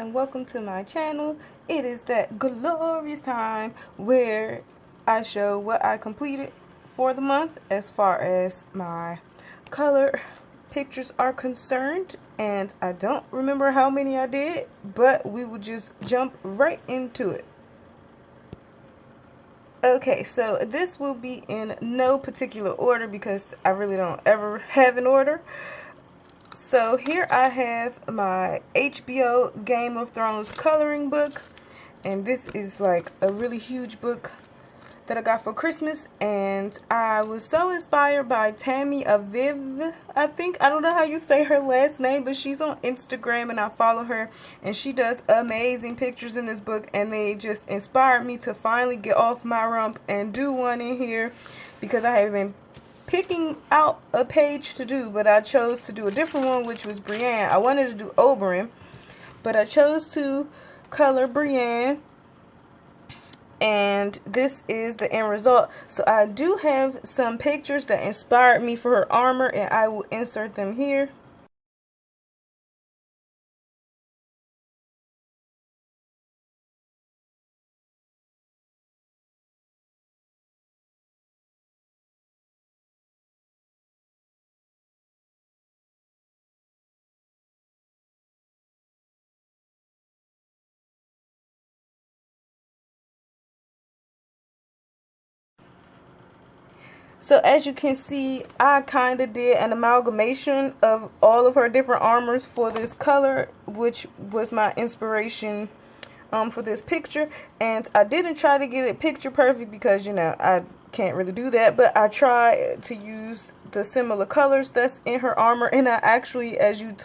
and welcome to my channel. It is that glorious time where I show what I completed for the month as far as my color pictures are concerned, and I don't remember how many I did, but we will just jump right into it. Okay, so this will be in no particular order because I really don't ever have an order. So here I have my HBO Game of Thrones coloring book, and this is like a really huge book that I got for Christmas, and I was so inspired by Tammy Aviv, I don't know how you say her last name, but she's on Instagram and I follow her, and she does amazing pictures in this book, and they just inspired me to finally get off my rump and do one in here because I have been picking out a page to do, but I chose to do a different one, which was Brienne. I wanted to do Oberyn, but I chose to color Brienne, and this is the end result. So I do have some pictures that inspired me for her armor, and I will insert them here. So as you can see, I kind of did an amalgamation of all of her different armors for this color, which was my inspiration for this picture. And I didn't try to get it picture perfect because, you know, I can't really do that, but I tried to use the similar colors that's in her armor, and I actually, as you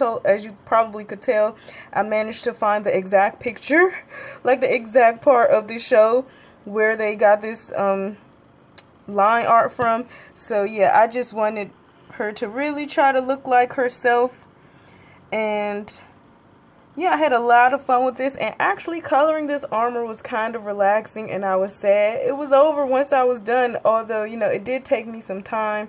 probably could tell, I managed to find the exact picture, like the exact part of the show where they got this line art from. So yeah, I just wanted her to really try to look like herself, and yeah, I had a lot of fun with this, and actually coloring this armor was kind of relaxing, and I was sad it was over once I was done, although, you know, it did take me some time,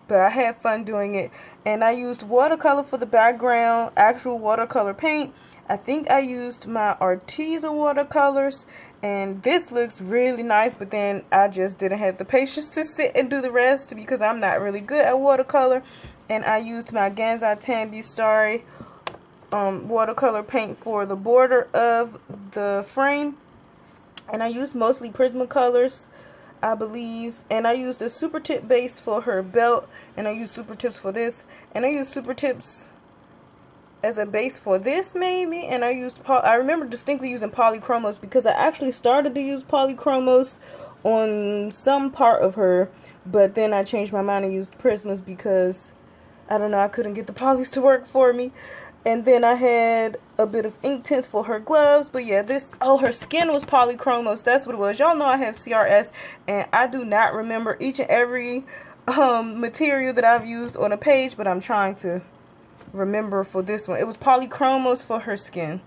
but I had fun doing it. And I used watercolor for the background, actual watercolor paint. I think I used my Arteza watercolors, and this looks really nice, but then I just didn't have the patience to sit and do the rest because I'm not really good at watercolor. And I used my Ganza Tambi Starry watercolor paint for the border of the frame, and I used mostly Prismacolors, I believe, and I used a Super Tip base for her belt, and I used Super Tips for this, and I used Super Tips as a base for this maybe, and I remember distinctly using Polychromos because I actually started to use Polychromos on some part of her, but then I changed my mind and used Prismas because, I don't know, I couldn't get the polys to work for me. And then I had a bit of Inktense for her gloves, but yeah, her skin was Polychromos, that's what it was. Y'all know I have CRS, and I do not remember each and every material that I've used on a page, but I'm trying to remember for this one. It was Polychromos for her skin.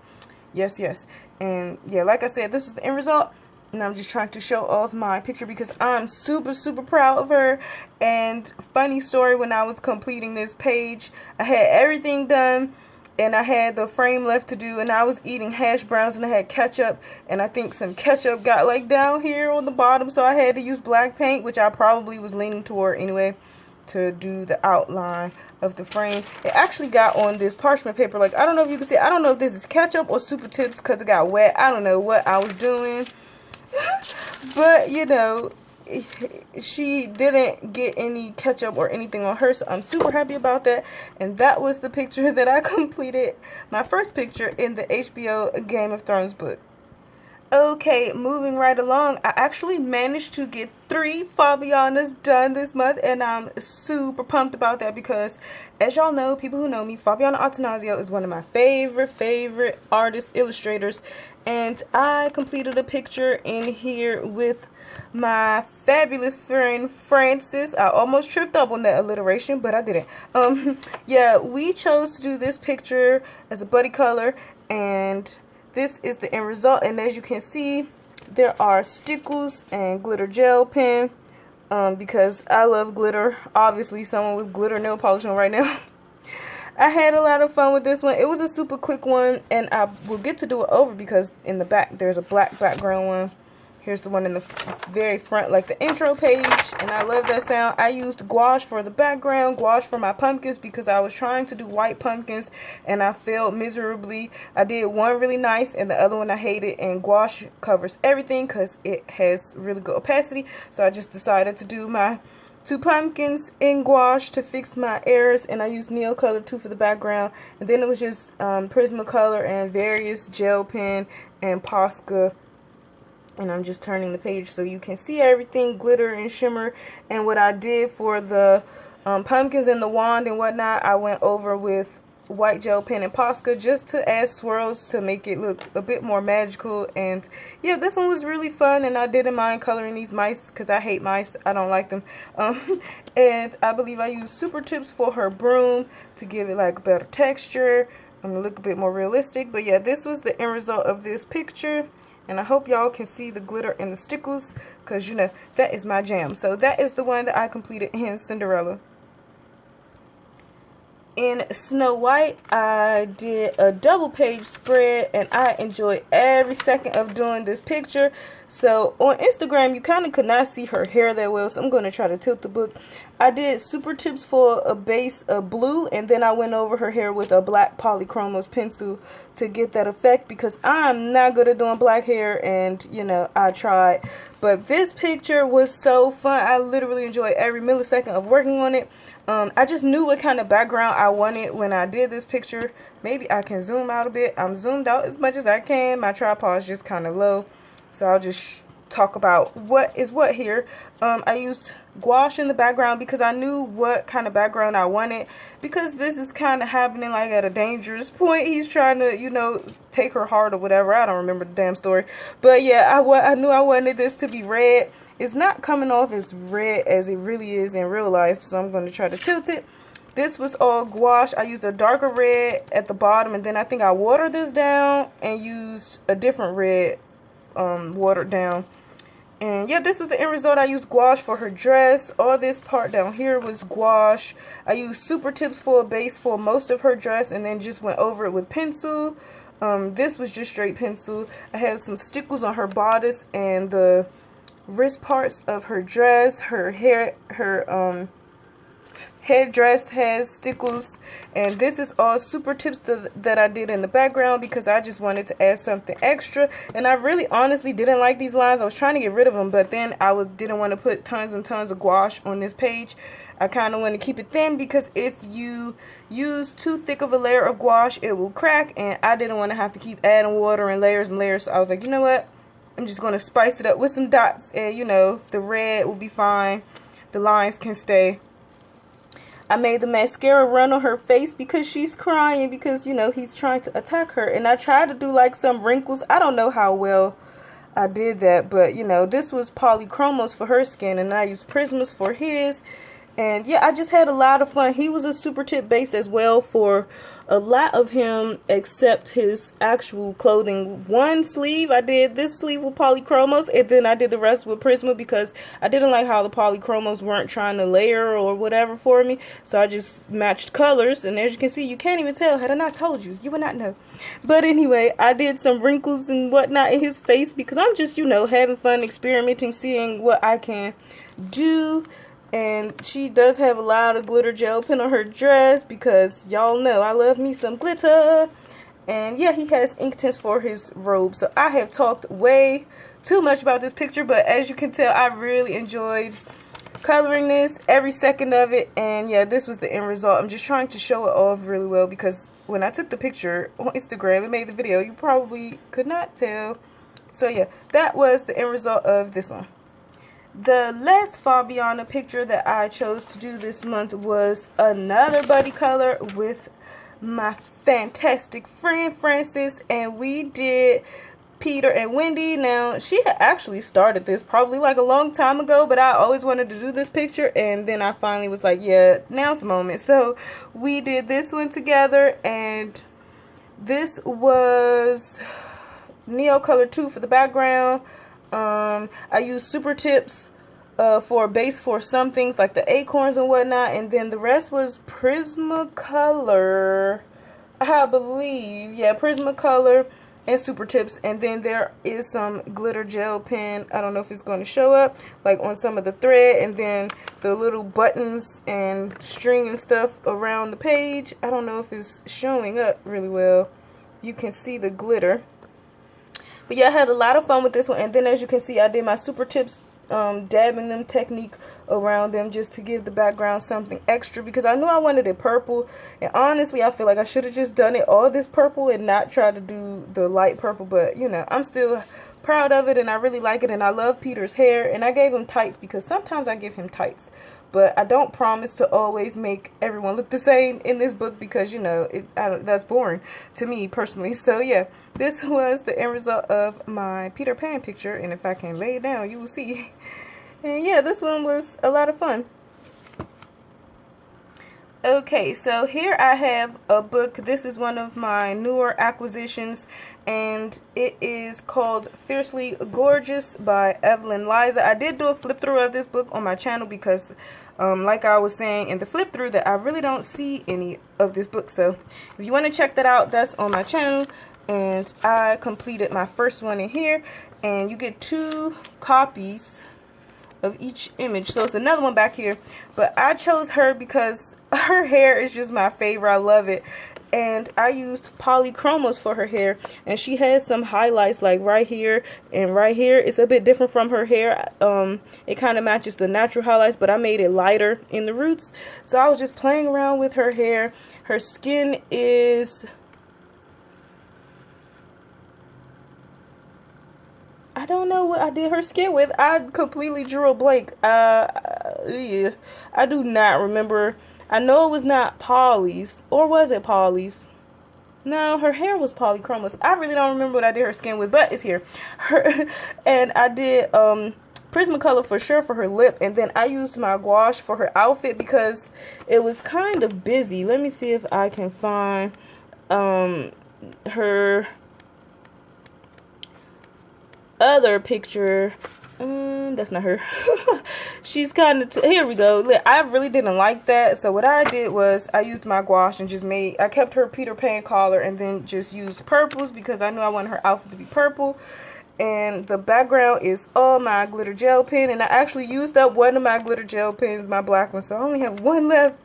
Yes. And yeah, like I said, this was the end result, and I'm just trying to show off my picture because I'm super proud of her. And funny story, when I was completing this page, I had everything done and I had the frame left to do, and I was eating hash browns and I had ketchup, and I think some ketchup got like down here on the bottom, so I had to use black paint, which I probably was leaning toward anyway, to do the outline of the frame. It actually got on this parchment paper, like, I don't know if you can see, I don't know if this is ketchup or Super Tips because it got wet. I don't know what I was doing. But, you know, she didn't get any ketchup or anything on her, so I'm super happy about that. And that was the picture that I completed, my first picture in the HBO Game of Thrones book. Okay, moving right along, I actually managed to get 3 Fabianas done this month, and I'm super pumped about that because, as y'all know, people who know me, Fabiana Attanasio is one of my favorite artists, illustrators, and I completed a picture in here with my fabulous friend Frances. I almost tripped up on that alliteration, but I didn't. Yeah, we chose to do this picture as a buddy color, and this is the end result. And as you can see, there are stickles and glitter gel pen because I love glitter. Obviously, someone with glitter nail polish on right now. I had a lot of fun with this one. It was a super quick one, and I will get to do it over because in the back there's a black background one. Here's the one in the very front, like the intro page, and I love that sound. I used gouache for the background, gouache for my pumpkins because I was trying to do white pumpkins and I failed miserably. I did one really nice and the other one I hated, and gouache covers everything because it has really good opacity. So I just decided to do my 2 pumpkins in gouache to fix my errors, and I used Neocolor 2 for the background, and then it was just Prismacolor and various gel pen and Posca. And I'm just turning the page so you can see everything glitter and shimmer. And what I did for the pumpkins and the wand and whatnot, I went over with white gel pen and Posca just to add swirls to make it look a bit more magical. And yeah, this one was really fun, and I didn't mind coloring these mice because I hate mice. I don't like them. And I believe I used Super Tips for her broom to give it like a better texture and look a bit more realistic. But yeah, this was the end result of this picture. And I hope y'all can see the glitter and the stickles, because, you know, that is my jam. So that is the one that I completed in Cinderella. In Snow White, I did a double page spread, and I enjoyed every second of doing this picture. So on Instagram, you kind of could not see her hair that well, so I'm going to try to tilt the book. I did Super Tips for a base of blue, and then I went over her hair with a black Polychromos pencil to get that effect, because I'm not good at doing black hair, and, you know, I tried. But this picture was so fun. I literally enjoyed every millisecond of working on it. I just knew what kind of background I wanted when I did this picture. Maybe I can zoom out a bit. I'm zoomed out as much as I can. My tripod is just kind of low, so I'll just talk about what is what here. I used gouache in the background because I knew what kind of background I wanted, because this is kind of happening like at a dangerous point. He's trying to, you know, take her heart or whatever. I don't remember the damn story, but yeah, I knew I wanted this to be red. It's not coming off as red as it really is in real life, so I'm going to try to tilt it. This was all gouache. I used a darker red at the bottom, and then I think I watered this down and used a different red watered down. And yeah, this was the end result. I used gouache for her dress. All this part down here was gouache. I used Super Tips for a base for most of her dress, and then just went over it with pencil. This was just straight pencil. I have some stickles on her bodice and the wrist parts of her dress. Her hair, her headdress has stickles, and this is all Super Tips that I did in the background because I just wanted to add something extra. And I really honestly didn't like these lines. I was trying to get rid of them, but then I didn't want to put tons and tons of gouache on this page. I kind of want to keep it thin, because if you use too thick of a layer of gouache, it will crack, and I didn't want to have to keep adding water and layers and layers. So I was like, you know what, I'm just going to spice it up with some dots, and, you know, the red will be fine. The lines can stay. I made the mascara run on her face because she's crying, because, you know, he's trying to attack her. And I tried to do like some wrinkles. I don't know how well I did that, but, you know, this was Polychromos for her skin, and I used Prismas for his. And yeah, I just had a lot of fun. He was a Super Tip base as well for a lot of him, except his actual clothing. One sleeve, I did this sleeve with Polychromos, and then I did the rest with Prisma because I didn't like how the Polychromos weren't trying to layer or whatever for me. So I just matched colors, and as you can see, you can't even tell. Had I not told you, you would not know. But anyway, I did some wrinkles and whatnot in his face because I'm just, you know, having fun, experimenting, seeing what I can do. And she does have a lot of glitter gel pen on her dress because y'all know I love me some glitter. And yeah, he has ink tints for his robe. So I have talked way too much about this picture, but as you can tell, I really enjoyed coloring this, every second of it. And yeah, this was the end result. I'm just trying to show it off really well because when I took the picture on Instagram and made the video, you probably could not tell. So yeah, that was the end result of this one. The last Fabiana picture that I chose to do this month was another buddy color with my fantastic friend Frances, and we did Peter and Wendy. Now, she had actually started this probably like a long time ago, but I always wanted to do this picture, and then I finally was like, yeah, now's the moment. So we did this one together, and this was Neocolor 2 for the background. I used Super Tips for a base for some things like the acorns and whatnot, and then the rest was Prismacolor, I believe. Yeah, Prismacolor and Super Tips, and then there is some glitter gel pen. I don't know if it's going to show up like on some of the thread, and then the little buttons and string and stuff around the page. I don't know if it's showing up really well. You can see the glitter. But yeah, I had a lot of fun with this one, and then as you can see, I did my Super Tips dabbing them technique around them just to give the background something extra, because I knew I wanted it purple, and honestly I feel like I should have just done it all this purple and not try to do the light purple, but you know, I'm still proud of it and I really like it, and I love Peter's hair, and I gave him tights because sometimes I give him tights, but I don't promise to always make everyone look the same in this book because, you know, that's boring to me personally. So yeah, this was the end result of my Peter Pan picture, and if I can lay it down, you will see. And yeah, this one was a lot of fun. Okay, so here I have a book. This is one of my newer acquisitions, and it is called Fiercely Gorgeous by Evelyn Liza. I did do a flip through of this book on my channel because like I was saying in the flip through, that I really don't see any of this book. So if you want to check that out, that's on my channel. And I completed my first one in here, and you get 2 copies of each image, so it's another one back here, but I chose her because her hair is just my favorite. I love it, and I used polychromos for her hair, and she has some highlights like right here and right here. It's a bit different from her hair. It kind of matches the natural highlights, but I made it lighter in the roots, so I was just playing around with her hair. Her skin is, I don't know what I did her skin with. I completely drew a blank. Yeah, I do not remember. I know it was not Polly's, or was it Polly's? No, her hair was polychromos. I really don't remember what I did her skin with, but it's here. And I did Prismacolor for sure for her lip, and then I used my gouache for her outfit because it was kind of busy. Let me see if I can find her other picture. That's not her. She's kind of, here we go. I really didn't like that, so what I did was I used my gouache and just I kept her Peter Pan collar and then just used purples because I knew I wanted her outfit to be purple. And the background is all my glitter gel pen, and I actually used up one of my glitter gel pens, my black one, so I only have one left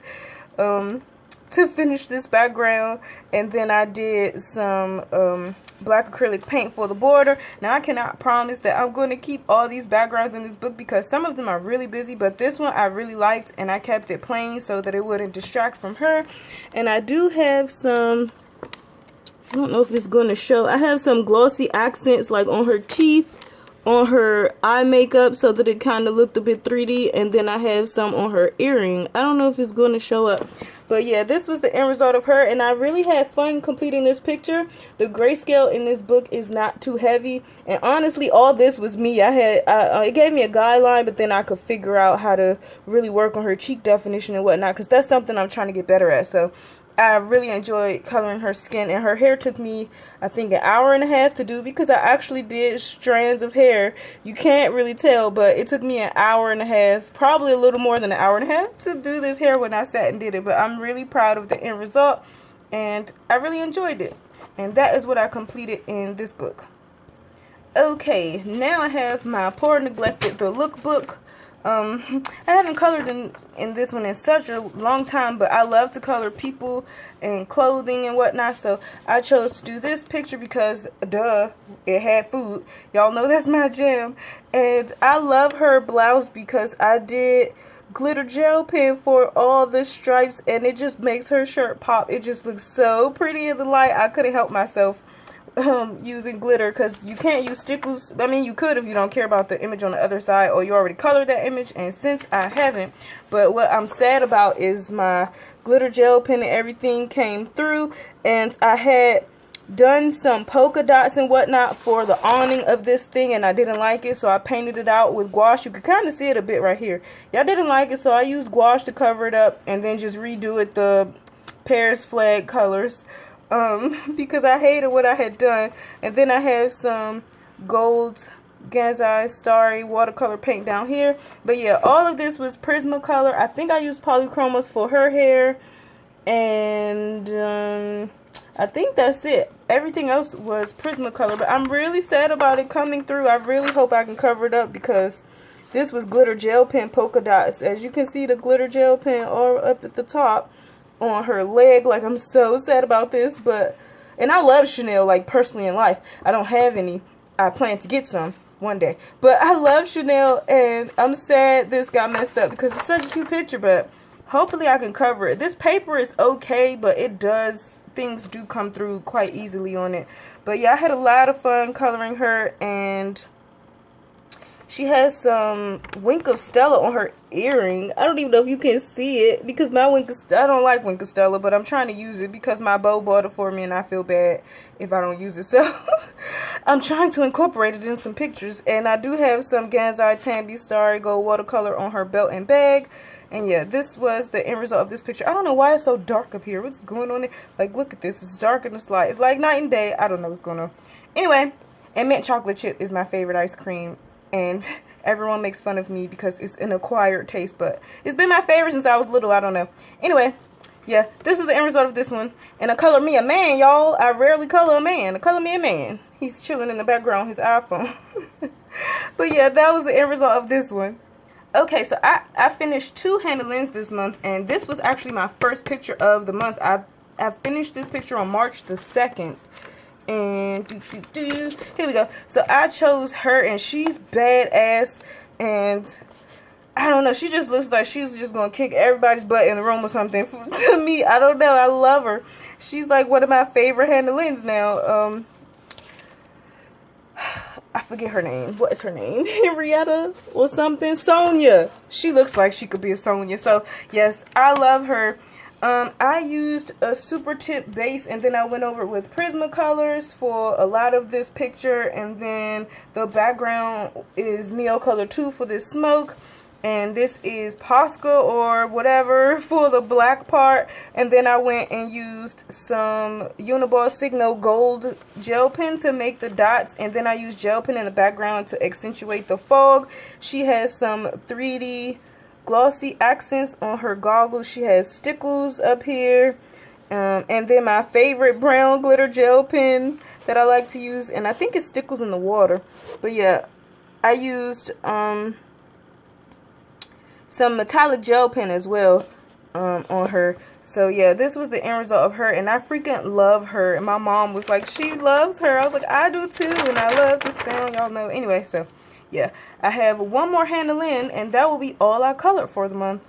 to finish this background. And then I did some black acrylic paint for the border. Now I cannot promise that I'm going to keep all these backgrounds in this book because some of them are really busy, but this one I really liked, and I kept it plain so that it wouldn't distract from her. And I do have some, I don't know if it's going to show, I have some glossy accents like on her teeth, on her eye makeup, so that it kind of looked a bit 3D, and then I have some on her earring. I don't know if it's going to show up, but yeah, this was the end result of her, and I really had fun completing this picture. The grayscale in this book is not too heavy, and honestly all this was me. It gave me a guideline, but then I could figure out how to really work on her cheek definition and whatnot, because that's something I'm trying to get better at. So I really enjoyed coloring her skin, and her hair took me, I think, an hour and a half to do because I actually did strands of hair. You can't really tell, but it took me an hour and a half, probably a little more than an hour and a half to do this hair when I sat and did it. But I'm really proud of the end result, and I really enjoyed it. And that is what I completed in this book. Okay, now I have my Poor Neglected the Lookbook. I haven't colored in this one in such a long time, but I love to color people and clothing and whatnot, so I chose to do this picture because, duh, it had food. Y'all know that's my jam. And I love her blouse because I did glitter gel pen for all the stripes, and it just makes her shirt pop. It just looks so pretty in the light. I couldn't help myself using glitter, because you can't use stickles. I mean, you could if you don't care about the image on the other side, or you already colored that image, and since I haven't, but what I'm sad about is my glitter gel pen and everything came through, and I had done some polka dots and whatnot for the awning of this thing, and I didn't like it, so I painted it out with gouache. You can kind of see it a bit right here. Y'all didn't like it, so I used gouache to cover it up and then just redo it the Paris flag colors. Because I hated what I had done. And then I have some gold Gansai Starry watercolor paint down here. But yeah, all of this was Prismacolor. I think I used Polychromos for her hair. And I think that's it. Everything else was Prismacolor. But I'm really sad about it coming through. I really hope I can cover it up because this was glitter gel pen polka dots. As you can see, the glitter gel pen all up at the top on her leg. Like, I'm so sad about this. And I love Chanel, like, personally in life. I don't have any. I plan to get some one day. But I love Chanel, and I'm sad this got messed up because it's such a cute picture, but hopefully I can cover it. This paper is okay, but things do come through quite easily on it. But yeah, I had a lot of fun coloring her, and she has some Wink of Stella on her earring. I don't even know if you can see it because I don't like Wink of Stella, but I'm trying to use it because my beau bought it for me and I feel bad if I don't use it. So I'm trying to incorporate it in some pictures. And I do have some Gansai Tambi Starry Gold watercolor on her belt and bag. And yeah, this was the end result of this picture. I don't know why it's so dark up here. What's going on there? Like, look at this. It's dark in the slide. It's like night and day. I don't know what's going on. Anyway, and mint chocolate chip is my favorite ice cream. And everyone makes fun of me because it's an acquired taste, but it's been my favorite since I was little. I don't know. Anyway, yeah, this is the end result of this one. And I color me a man, y'all. I rarely color a man. I color me a man. He's chilling in the background on his iPhone. But yeah, that was the end result of this one. Okay, so I finished 2 Handolins this month, and this was actually my first picture of the month. I finished this picture on March the 2nd. And here we go. So I chose her, and she's badass, and I don't know, she just looks like she's just gonna kick everybody's butt in the room or something. To me, I don't know, I love her. She's like one of my favorite Handolins now. I forget her name. What is her name? Henrietta or something? Sonia. She looks like she could be a Sonia. So yes, I love her. I used a super tip base, and then I went over with Prismacolors for a lot of this picture, and then the background is Neocolor 2 for this smoke, and this is Posca or whatever for the black part. And then I went and used some Uniball Signo gold gel pen to make the dots, and then I used gel pen in the background to accentuate the fog. She has some 3D glossy accents on her goggles. She has stickles up here, and then my favorite brown glitter gel pen that I like to use, and I think it's stickles in the water. But yeah, I used some metallic gel pen as well on her. So yeah, this was the end result of her, and I freaking love her. And my mom was like, she loves her. I was like, I do too, and I love the sound, y'all know. Anyway, so yeah, I have one more Handolin, and that will be all I colored for the month.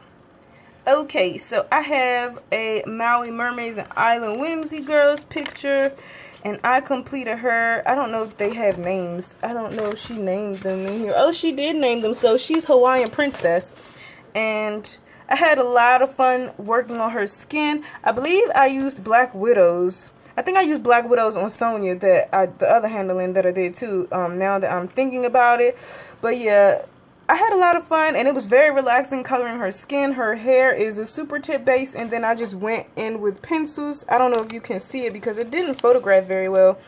Okay, so I have a Maui Mermaids and Island Whimsy Girls picture, and I completed her. I don't know if they have names. I don't know if she named them in here. Oh, she did name them. So she's Hawaiian Princess, and I had a lot of fun working on her skin. I believe I used Black Widows. I think I used Black Widows on Sonia, the other Handolin that I did too, now that I'm thinking about it. But yeah, I had a lot of fun, and it was very relaxing coloring her skin. Her hair is a super tip base, and then I just went in with pencils. I don't know if you can see it because it didn't photograph very well.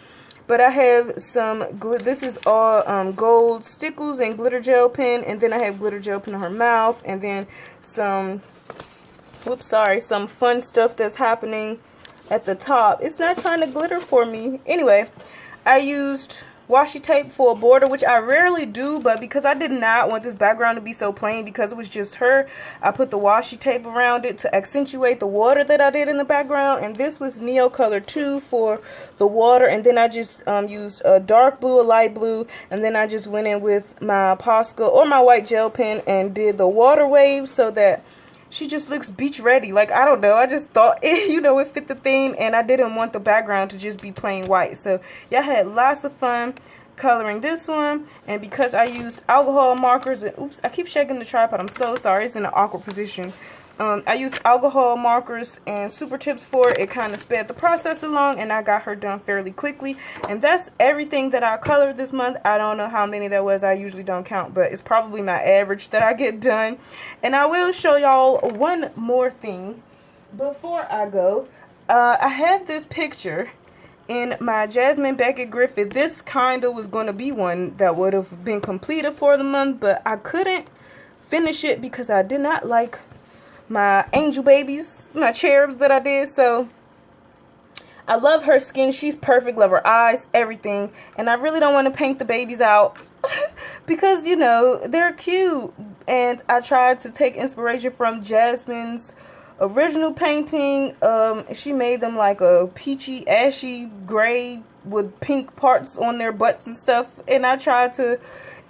But I have some, this is all gold stickles and glitter gel pen, and then I have glitter gel pen on her mouth, and then some, some fun stuff that's happening at the top. It's not trying to glitter for me. Anyway, I used washi tape for a border, which I rarely do, but because I did not want this background to be so plain because it was just her, I put the washi tape around it to accentuate the water that I did in the background. And this was Neocolor 2 for the water, and then I just used a dark blue, a light blue, and then I just went in with my Posca or my white gel pen and did the water waves so that she just looks beach ready. Like, I don't know, I just thought it, it fit the theme, and I didn't want the background to just be plain white. So yeah, I had lots of fun coloring this one. And because I used alcohol markers, and oops, I keep shaking the tripod, I'm so sorry, it's in an awkward position. I used alcohol markers and super tips for it. It kind of sped the process along, and I got her done fairly quickly. And that's everything that I colored this month. I don't know how many that was. I usually don't count, but it's probably my average that I get done. And I will show y'all one more thing before I go. I have this picture, in my Jasmine Beckett Griffith. This kind of was going to be one that would have been completed for the month, but I couldn't finish it because I did not like my angel babies, my cherubs that I did. So I love her skin. She's perfect. Love her eyes, everything. And I really don't want to paint the babies out because, you know, they're cute. And I tried to take inspiration from Jasmine's original painting. She made them like a peachy, ashy gray with pink parts on their butts and stuff. And I tried to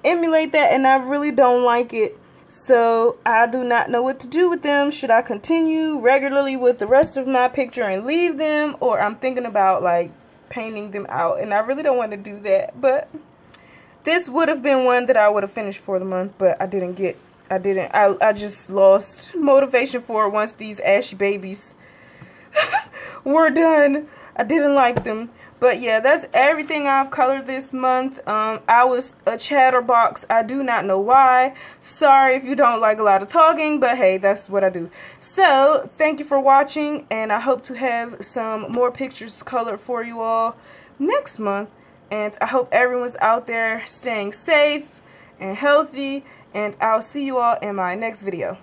emulate that, and I really don't like it. So I do not know what to do with them. Should I continue regularly with the rest of my picture and leave them? Or I'm thinking about like painting them out, and I really don't want to do that. But this would have been one that I would have finished for the month, but I didn't. I just lost motivation for it once these ashy babies were done. I didn't like them. But yeah, that's everything I've colored this month. I was a chatterbox. I do not know why. Sorry if you don't like a lot of talking, but hey, that's what I do. So, thank you for watching, and I hope to have some more pictures colored for you all next month. And I hope everyone's out there staying safe and healthy, and I'll see you all in my next video.